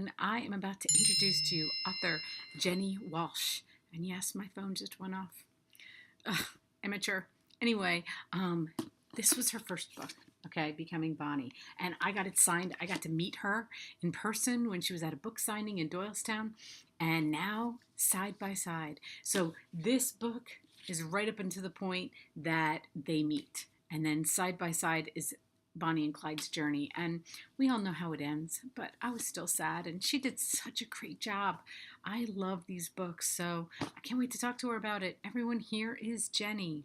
everyone. I am about to introduce to you author Jenni Walsh. And yes, my phone just went off. Ugh, amateur. Anyway, this was her first book, okay, Becoming Bonnie. And I got it signed. I got to meet her in person when she was at a book signing in Doylestown. And now, side by side. So this book is right up until the point that they meet. And then side by side is Bonnie and Clyde's journey. And we all know how it ends, but I was still sad. And she did such a great job. I love these books, so I can't wait to talk to her about it. Everyone, here is Jenni.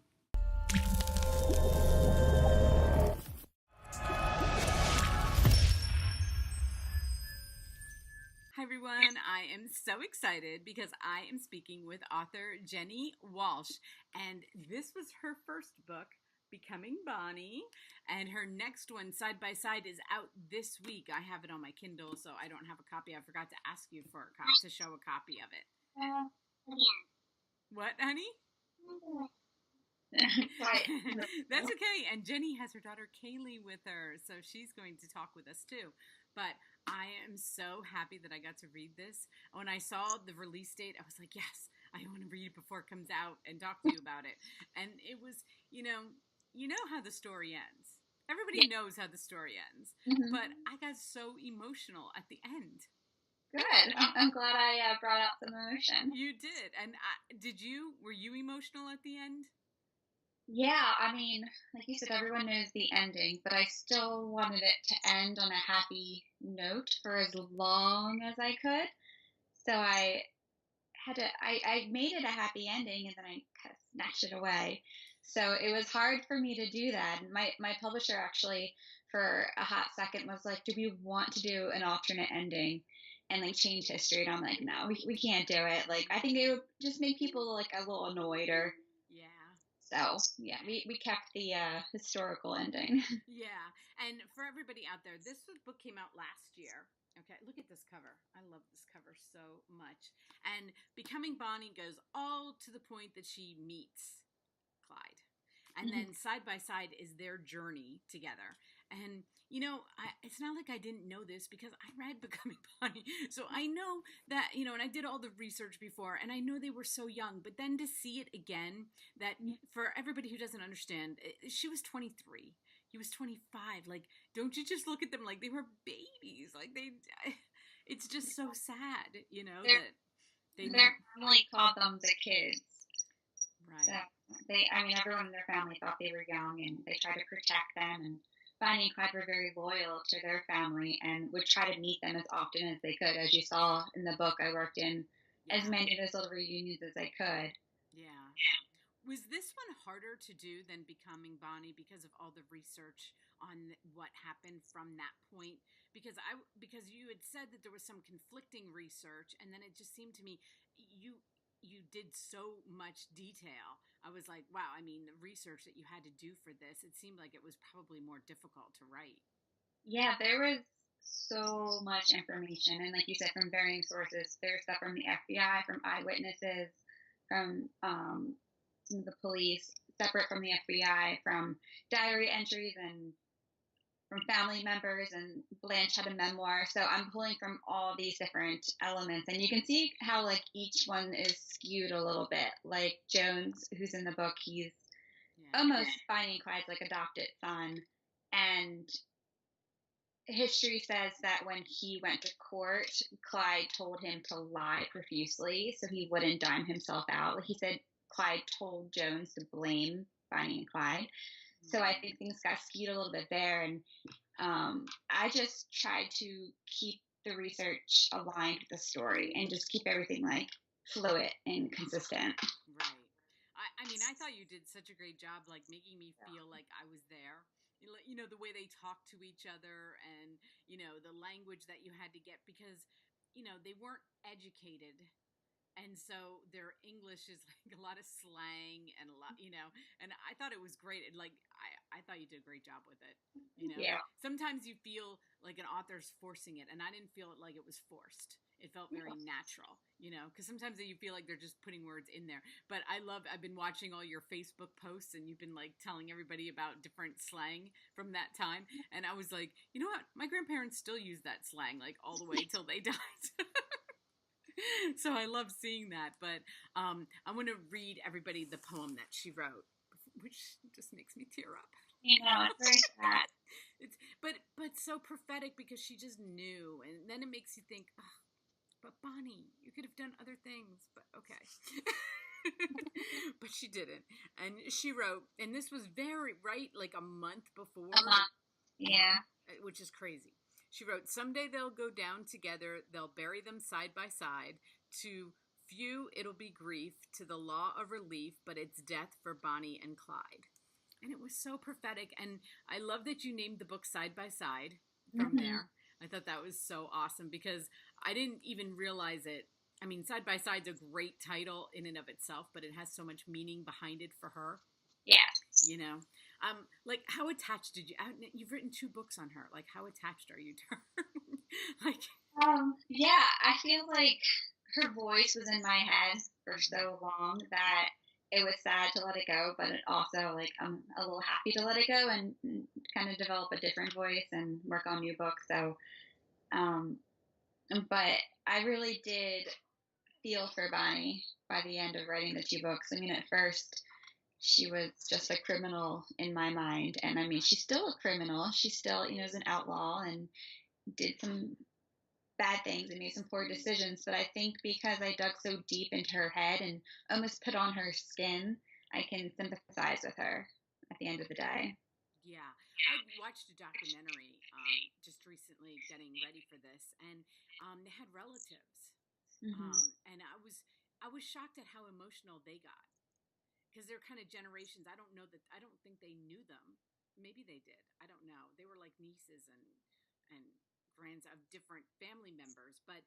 Hi everyone, I am so excited because I am speaking with author Jenni Walsh, and this was her first book, Becoming Bonnie, and her next one, Side by Side, is out this week. I have it on my Kindle, so I don't have a copy. I forgot to ask you for a copy, to show a copy of it. Again. What, honey? That's okay. And Jenni has her daughter Kaylee with her, so she's going to talk with us too. But I am so happy that I got to read this. When I saw the release date, I was like, yes, I want to read it before it comes out and talk to you about it. And it was, you know how the story ends. Everybody knows how the story ends. Mm-hmm. But I got so emotional at the end. Good. I'm glad I brought out some emotion. You did. And were you emotional at the end? Yeah, I mean, like you said, everyone knows the ending, but I still wanted it to end on a happy note for as long as I could. So I made it a happy ending, and then I kind of snatched it away. So it was hard for me to do that. And my publisher actually, for a hot second, was like, do we want to do an alternate ending and like change history? And I'm like, no, we can't do it. Like, I think it would just make people like a little annoyed or. Yeah. So, yeah, we kept the historical ending. Yeah, and for everybody out there, this book came out last year. Okay, look at this cover. I love this cover so much. And Becoming Bonnie goes all to the point that she meets Clyde. And then side by side is their journey together. And, it's not like I didn't know this because I read Becoming Bonnie. So I know that, and I did all the research before, and I know they were so young. But then to see it again, that for everybody who doesn't understand, she was 23. He was 25. Like, don't you just look at them like they were babies? Like, it's just so sad, that their family called them the kids. Right. So everyone in their family thought they were young, and they tried to protect them. And Bonnie and Clyde were very loyal to their family and would try to meet them as often as they could. As you saw in the book, I worked in as many of those little reunions as I could. Yeah. Was this one harder to do than Becoming Bonnie because of all the research on what happened from that point? Because you had said that there was some conflicting research, and then it just seemed to me you did so much detail. I was like, wow, the research that you had to do for this, it seemed like it was probably more difficult to write. Yeah, there was so much information. And like you said, from varying sources, there's stuff from the FBI, from eyewitnesses, from some of the police, separate from the FBI, from diary entries and from family members, and Blanche had a memoir. So I'm pulling from all these different elements, and you can see how like each one is skewed a little bit. Like Jones, who's in the book, he's almost Bonnie and Clyde's like adopted son, and history says that when he went to court, Clyde told him to lie profusely so he wouldn't dime himself out. Like he said, Clyde told Jones to blame Bonnie and Clyde. So I think things got skewed a little bit there, and I just tried to keep the research aligned with the story and just keep everything like fluid and consistent. Right. I thought you did such a great job, like making me feel like I was there. The way they talk to each other, and the language that you had to get, because they weren't educated. And so their English is like a lot of slang and a lot, and I thought it was great. And like, I thought you did a great job with it. Yeah. Sometimes you feel like an author's forcing it, and I didn't feel it like it was forced. It felt very natural, because sometimes you feel like they're just putting words in there. But I've been watching all your Facebook posts, and you've been like telling everybody about different slang from that time. And I was like, you know what? My grandparents still use that slang like all the way till they died. So I love seeing that. But I'm going to read everybody the poem that she wrote, which just makes me tear up. It's very sad. But so prophetic, because she just knew, and then it makes you think, oh, but Bonnie, you could have done other things, but okay. But she didn't. And she wrote, and this was like a month before. Yeah. Which is crazy. She wrote, someday they'll go down together, they'll bury them side by side. To few it'll be grief, to the law of relief, but it's death for Bonnie and Clyde. And it was so prophetic. And I love that you named the book Side by Side from there. I thought that was so awesome, because I didn't even realize it. I mean, Side by Side's a great title in and of itself, but it has so much meaning behind it for her. Yeah. Like, how attached you've written 2 books on her. Like, how attached are you to her? Yeah, I feel like her voice was in my head for so long that it was sad to let it go, but it also, like, I'm a little happy to let it go and kind of develop a different voice and work on new books. So, but I really did feel for Bonnie by the end of writing the 2 books. I mean, at first, she was just a criminal in my mind. And I mean, she's still a criminal. She still, is an outlaw and did some bad things and made some poor decisions. But I think because I dug so deep into her head and almost put on her skin, I can sympathize with her at the end of the day. Yeah. I watched a documentary just recently getting ready for this, and they had relatives. And I was shocked at how emotional they got, because they're kind of generations. I don't think they knew them. Maybe they did. I don't know. They were like nieces and grands of different family members. But,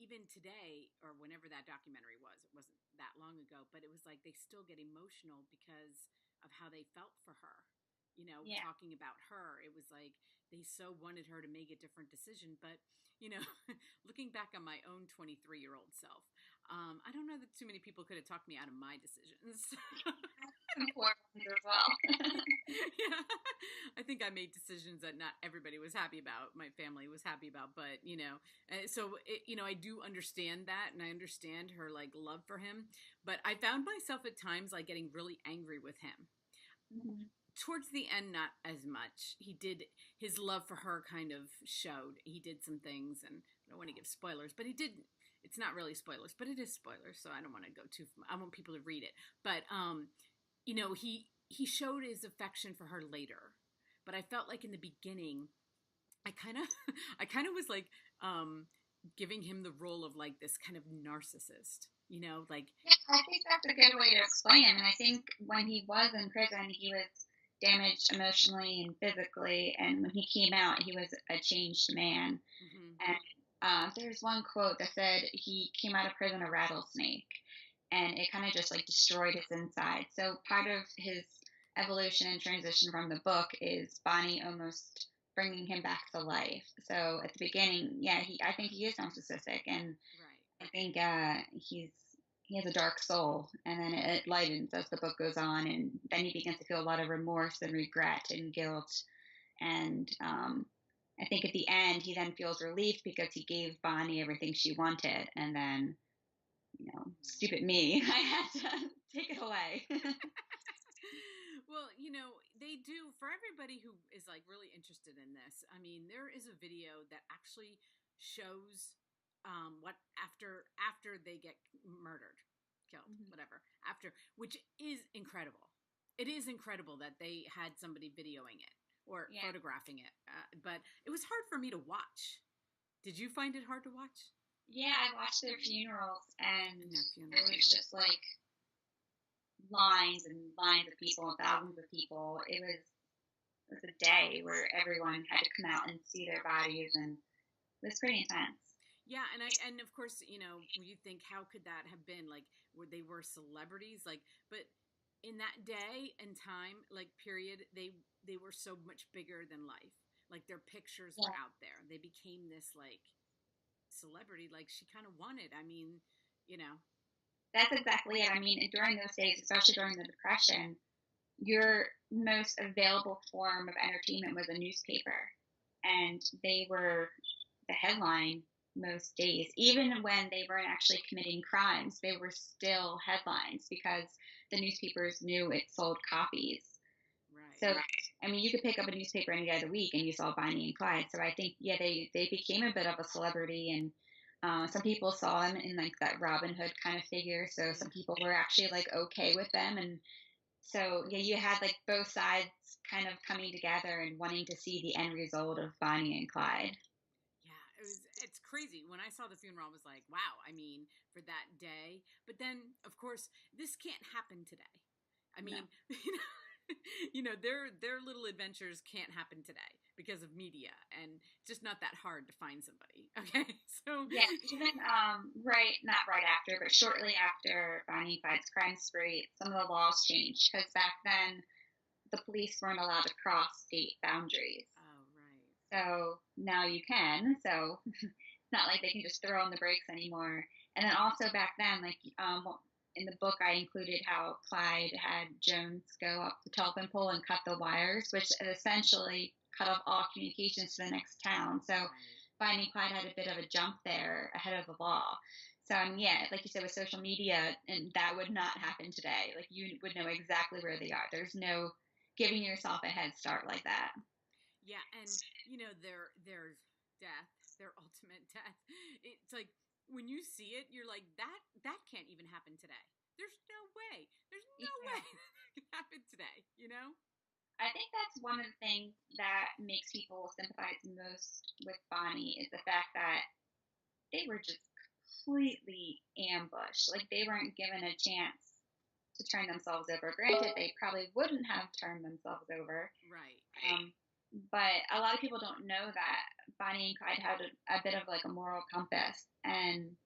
even today, or whenever that documentary was, it wasn't that long ago, but it was like they still get emotional because of how they felt for her. Yeah. Talking about her, it was like they so wanted her to make a different decision. But, looking back on my own 23-year-old self, I don't know that too many people could have talked me out of my decisions. Important as well. Yeah, I think I made decisions that not everybody was happy about. My family was happy about, but I do understand that, and I understand her like love for him. But I found myself at times like getting really angry with him. Towards the end, not as much. His love for her kind of showed. He did some things, and I don't want to give spoilers, but he did. It's not really spoilers, but it is spoilers, so I don't want to go I want people to read it. But he showed his affection for her later. But I felt like in the beginning, I kind of was like giving him the role of like this kind of narcissist. Like. Yeah, I think that's a good way to explain him. And I think when he was in prison, he was damaged emotionally and physically, and when he came out, he was a changed man. And there's one quote that said he came out of prison a rattlesnake, and it kind of just like destroyed his inside. So part of his evolution and transition from the book is Bonnie almost bringing him back to life. So at the beginning, yeah, I think he is narcissistic, and I think he has a dark soul, and then it lightens as the book goes on, and then he begins to feel a lot of remorse and regret and guilt. And I think at the end, he then feels relief because he gave Bonnie everything she wanted, and then, stupid me, I had to take it away. Well, they do, for everybody who is like really interested in this. I mean, there is a video that actually shows what after they get murdered, killed, whatever, which is incredible. It is incredible that they had somebody videoing it or photographing it, but it was hard for me to watch. Did you find it hard to watch? Yeah, I watched their funerals, and it was just like lines and lines of people and thousands of people. It was a day where everyone had to come out and see their bodies, and it was pretty intense. Yeah, and of course, you think, how could that have been? Like, they were celebrities, like, but in that day and time, like, period, they were so much bigger than life. Like, their pictures were out there. They became this like celebrity like she kind of wanted. I mean, you know. That's exactly it. I mean, during those days, especially during the Depression, your most available form of entertainment was a newspaper, and they were the headline most days. Even when they weren't actually committing crimes, they were still headlines because the newspapers knew it sold copies. Right. So, I mean, you could pick up a newspaper any day of the week and you saw Bonnie and Clyde. So I think, yeah, they became a bit of a celebrity, and some people saw them in like that Robin Hood kind of figure. So Yeah. some people were actually like okay with them, and so yeah, you had like both sides kind of coming together and wanting to see the end result of Bonnie and Clyde. Yeah, it's crazy. When I saw the funeral, I was like, wow, I mean, for that day. But then, of course, this can't happen today. I No. mean, their little adventures can't happen today because of media, and it's just not that hard to find somebody. Okay, so Yeah, even not right after, but shortly after Bonnie and Clyde's crime spree, some of the laws changed because back then the police weren't allowed to cross state boundaries. oh right, So now you can. So it's not like they can just throw on the brakes anymore. And then also back then, like in the book, I included how Clyde had Jones go up the telephone pole and cut the wires, which essentially cut off all communications to the next town. So right. Bonnie and Clyde had a bit of a jump there ahead of the law. So yeah, like you said, with social media, and that would not happen today. Like you would know exactly where they are. There's no giving yourself a head start like that. Yeah, and their death, their ultimate death. It's like when you see it, you're like that can't even happen today. There's no way. There's no Yeah. way that can happen today. You know? I think that's one of the things that makes people sympathize most with Bonnie is the fact that they were just completely ambushed. Like they weren't given a chance to turn themselves over. Granted, they probably wouldn't have turned themselves over. Right. But a lot of people don't know that Bonnie and Clyde had a bit of like a moral compass. And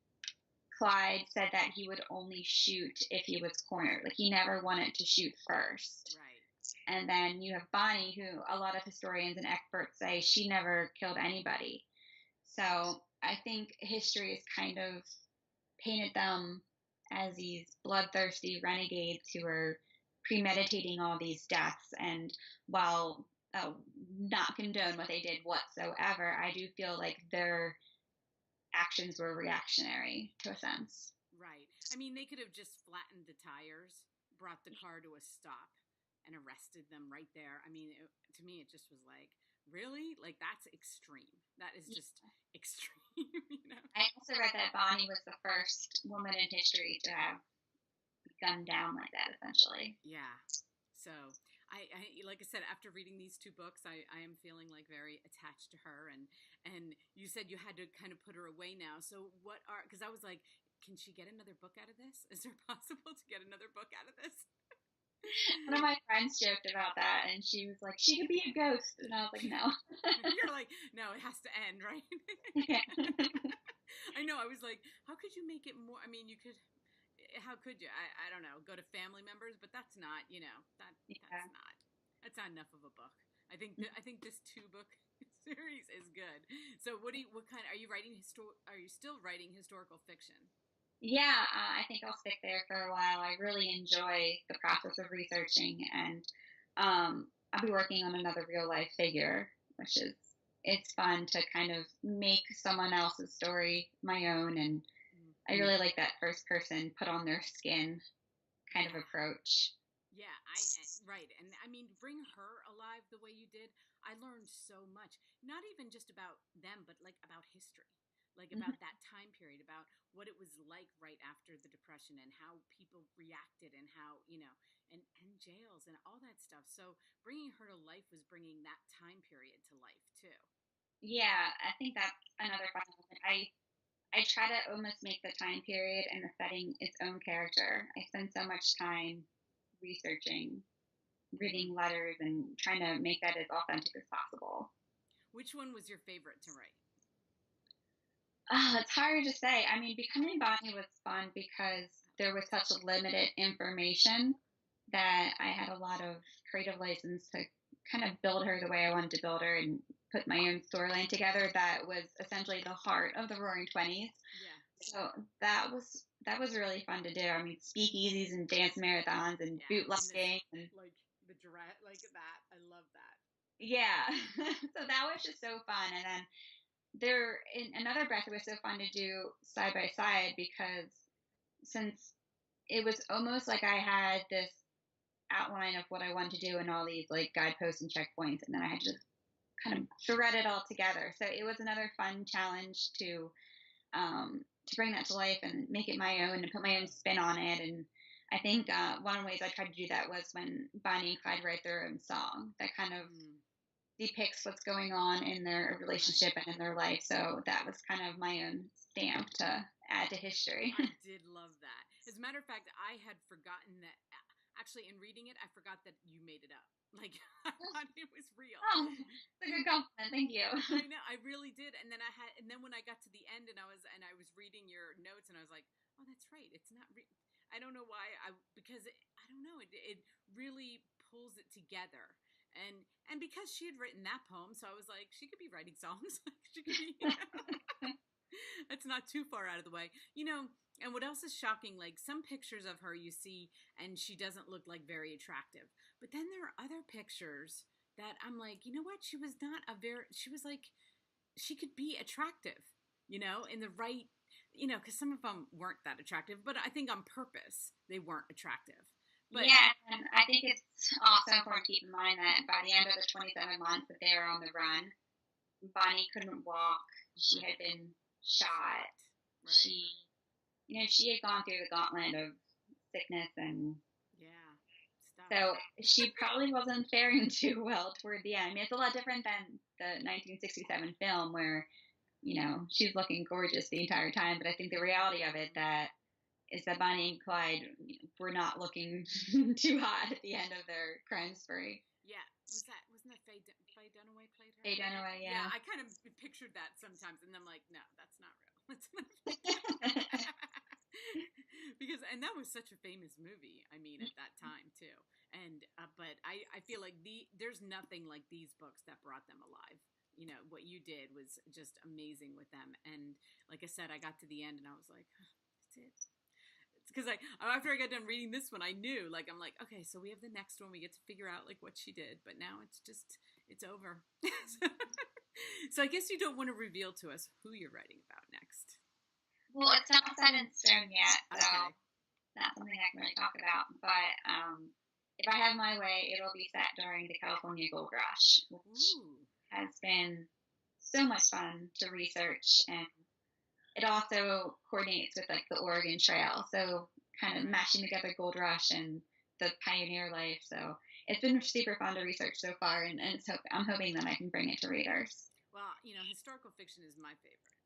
Clyde said that he would only shoot if he was cornered. Like he never wanted to shoot first. Right. And then you have Bonnie, who a lot of historians and experts say she never killed anybody. So I think history has kind of painted them as these bloodthirsty renegades who are premeditating all these deaths. And while not condone what they did whatsoever, I do feel like their actions were reactionary to a sense. Right. I mean, they could have just flattened the tires, brought the car to a stop, and arrested them right there. I mean, to me, it just was like, really? Like, that's extreme. That is just extreme, you know? I also read that Bonnie was the first woman in history to have gunned down like that, essentially. Yeah. So, like I said, after reading these two books, I am feeling like very attached to her. And you said you had to kind of put her away now. So, because I was like, can she get another book out of this? Is there possible to get another book out of this? One of my friends joked about that, and she was like, "She could be a ghost," and I was like, "No." You're like, no, it has to end, right? Yeah. I know. I was like, how could you make it more? I mean, you could. How could you? I don't know. Go to family members, but that's not. Yeah. That's not enough of a book. I think this two book series is good. So what kind? Are you writing Are you still writing historical fiction? Yeah, I think I'll stick there for a while. I really enjoy the process of researching, and I'll be working on another real life figure, which is it's fun to kind of make someone else's story my own, and I really like that first person put on their skin kind of Yeah. approach. Yeah, right, and I mean, bring her alive the way you did. I learned so much, not even just about them, but like about history, like Mhm. about that time period, about what it was like right after the Depression, and how people reacted, and how and jails and all that stuff. So bringing her to life was bringing that time period to life too. Yeah, I think that's another fun element. I try to almost make the time period and the setting its own character. I spend so much time researching, Hmm. reading letters, and trying to make that as authentic as possible. Which one was your favorite to write? It's hard to say. I mean, becoming Bonnie was fun because there was such limited information that I had a lot of creative license to kind of build her the way I wanted to build her and put my own storyline together that was essentially the heart of the Roaring Twenties. Yeah. So that was really fun to do. I mean, speakeasies and dance marathons and bootlegging and like the dress, like that. I love that. yeah. So that was just so fun. And then there in another breath, it was so fun to do side by side because since it was almost like I had this outline of what I wanted to do and all these like guideposts and checkpoints, and then I had to kind of thread it all together. So it was another fun challenge to bring that to life and make it my own and put my own spin on it. And I think one of the ways I tried to do that was when Bonnie and Clyde write their own song that kind of depicts what's going on in their relationship and in their life. So that was kind of my own stamp to add to history. I did love that. As a matter of fact, I had forgotten that. Actually, in reading it, I forgot that you made it up. Like, I thought it was real. Oh, it's a good compliment. Thank you. I know, I really did. And then when I got to the end and I was reading your notes and I was like, oh, that's right. It's not I don't know why because I don't know. It really pulls it together. And because she had written that poem, so I was like, she could be writing songs. She could be. It's not too far out of the way, And what else is shocking? Like some pictures of her you see, and she doesn't look like very attractive. But then there are other pictures that I'm like, you know what? She was like, she could be attractive, in the right, because some of them weren't that attractive. But I think on purpose they weren't attractive. But yeah, and I think it's also important to keep in mind that by the end of the 27 months that they were on the run, Bonnie couldn't walk. She had been shot. Right. She had gone through the gauntlet of sickness and stuff. So she probably wasn't faring too well toward the end. I mean, it's a lot different than the 1967 film where, she's looking gorgeous the entire time. But I think the reality of it is that Bonnie and Clyde were not looking too hot at the end of their crime spree. Yeah. Wasn't that Faye Dunaway played her? Faye Dunaway, yeah. Yeah, I kind of pictured that sometimes, and I'm like, no, that's not real. And that was such a famous movie. I mean, at that time too. And but I feel like there's nothing like these books that brought them alive. What you did was just amazing with them. And like I said, I got to the end and I was like, oh, that's it. Because after I got done reading this one, I knew, I'm like, okay, so we have the next one. We get to figure out what she did, but now it's over. So I guess you don't want to reveal to us who you're writing about next. Well, it's not set in stone yet, so not something I can really talk about. But if I have my way, it'll be set during the California Gold Rush, which has been so much fun to research, and it also coordinates with the Oregon Trail, so kind of mashing together Gold Rush and the pioneer life. So it's been super fun to research so far, and I'm hoping that I can bring it to readers. Well, historical fiction is my favorite.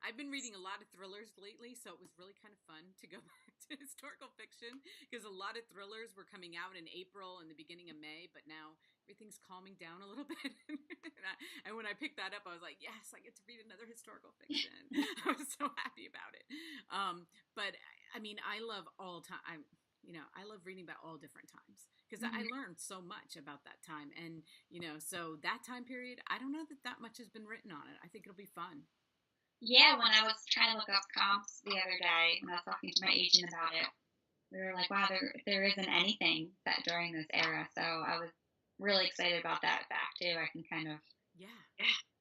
I've been reading a lot of thrillers lately, so it was really kind of fun to go back to historical fiction because a lot of thrillers were coming out in April and the beginning of May, but now everything's calming down a little bit. And when I picked that up, I was like, yes, I get to read another historical fiction. I was so happy about it. But I mean, I love all time. I love reading about all different times because I learned so much about that time. And, so that time period, I don't know that much has been written on it. I think it'll be fun. Yeah, when I was trying to look up comps the other day, when I was talking to my agent about it, we were like, wow, there isn't anything set during this era. So I was really excited about that fact, too. I can kind of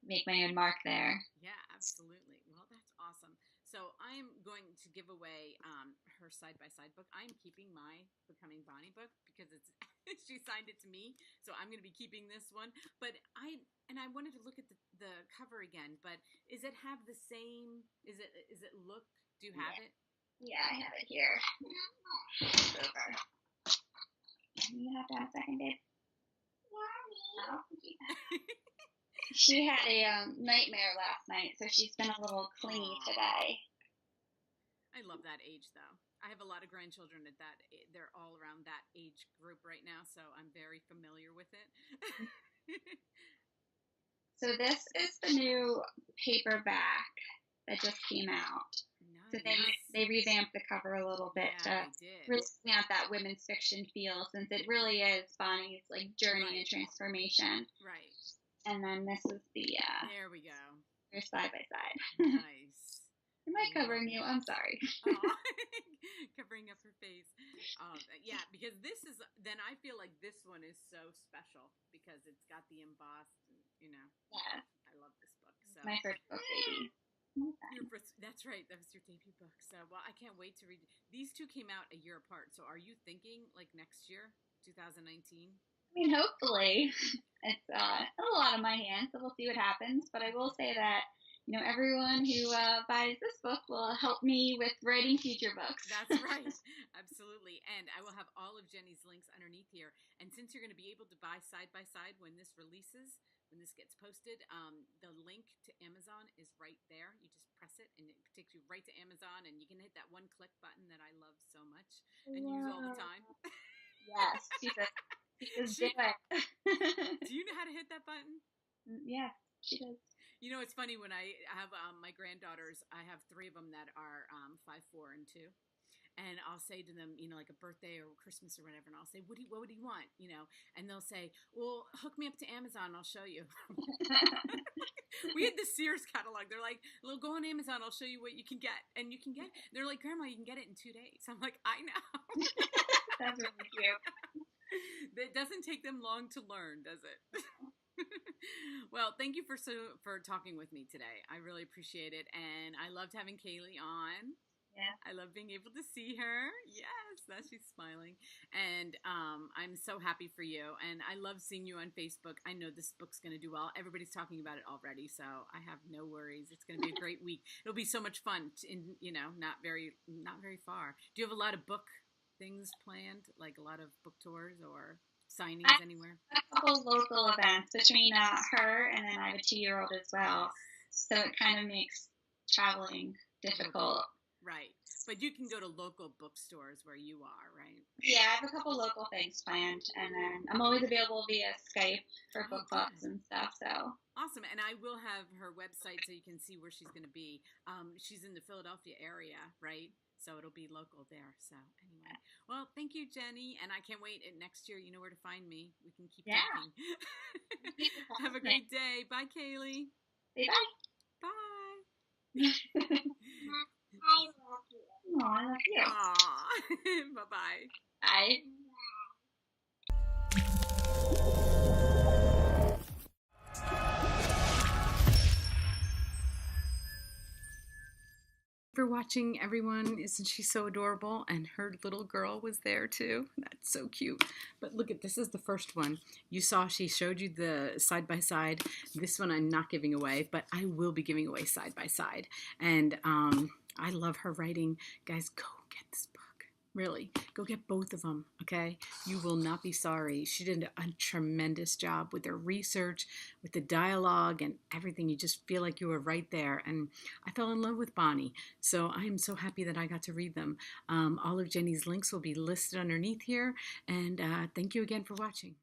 make my own mark there. Yeah, absolutely. Well, that's awesome. So I'm going to give away her side-by-side book. I'm keeping my Becoming Bonnie book because she signed it to me, so I'm going to be keeping this one. But I wanted to look at the cover again. But is it have the same? Is it look? Do you have it? Yeah, I have it here. It's over. You have to have a second, babe. Oh, she had a nightmare last night, so she's been a little clingy today. I love that age, though. I have a lot of grandchildren at that. They're all around that age group right now, so I'm very familiar with it. So this is the new paperback that just came out. So Nice. they revamped the cover a little bit Yeah, to they did. really bring out that women's fiction feel, since it really is Bonnie's like journey and Right. transformation. Right. And then this is the There we go. your side by side. Nice. Am I I love covering you? it. I'm sorry. Oh, covering up her face. Yeah, because this is, then I feel like this one is so special because it's got the embossed, you know, Yeah, I love this book. So, it's my first book, baby. that's right. That was your debut book. So, well, I can't wait to read. These two came out a year apart. So, are you thinking like next year, 2019? I mean, hopefully, it's a lot on my hands, so we'll see what happens. But I will say that everyone who buys this book will help me with writing future books. That's right. Absolutely. And I will have all of Jenni's links underneath here. And since you're going to be able to buy side by side when this releases, when this gets posted, the link to Amazon is right there. You just press it and it takes you right to Amazon, and you can hit that one click button that I love so much and use all the time. Yes, she says do it. Do you know how to hit that button? Yeah, she does. You know, it's funny when I have my granddaughters, I have three of them that are 5, 4, and 2. And I'll say to them, like a birthday or Christmas or whatever, and I'll say, what would he want? And they'll say, well, hook me up to Amazon, I'll show you. We had the Sears catalog. They're like, well, go on Amazon, I'll show you what you can get. And you can get, they're like, Grandma, you can get it in 2 days. I'm like, I know. That's really cute. It doesn't take them long to learn, does it? Well, thank you for talking with me today. I really appreciate it. And I loved having Kaylee on. Yeah. I love being able to see her. Yes, now she's smiling. And I'm so happy for you. And I love seeing you on Facebook. I know this book's going to do well. Everybody's talking about it already, so I have no worries. It's going to be a great week. It'll be so much fun not very far. Do you have a lot of book things planned, like a lot of book tours or signings anywhere? A couple local events between her, and then I have a 2-year-old as well. So it kind of makes traveling difficult. Right. But you can go to local bookstores where you are, right? Yeah, I have a couple local things planned, and then I'm always available via Skype for book clubs and stuff. So awesome. And I will have her website so you can see where she's going to be. She's in the Philadelphia area, right? So it'll be local there. So anyway, well, thank you, Jenni. And I can't wait. Next year, you know where to find me. We can keep talking. Have a great day. Bye, Kaylee. Say bye. Bye. I love you. Oh, I love you. Aww. Bye-bye. Bye. For watching, everyone. Isn't she so adorable? And her little girl was there too. That's so cute. But look at this is the first one. You saw she showed you the side by side. This one I'm not giving away, but I will be giving away side by side. And I love her writing. Guys, go get this book. Really, go get both of them, okay? You will not be sorry. She did a tremendous job with her research, with the dialogue and everything. You just feel like you were right there. And I fell in love with Bonnie. So I am so happy that I got to read them. All of Jenni's links will be listed underneath here. And thank you again for watching.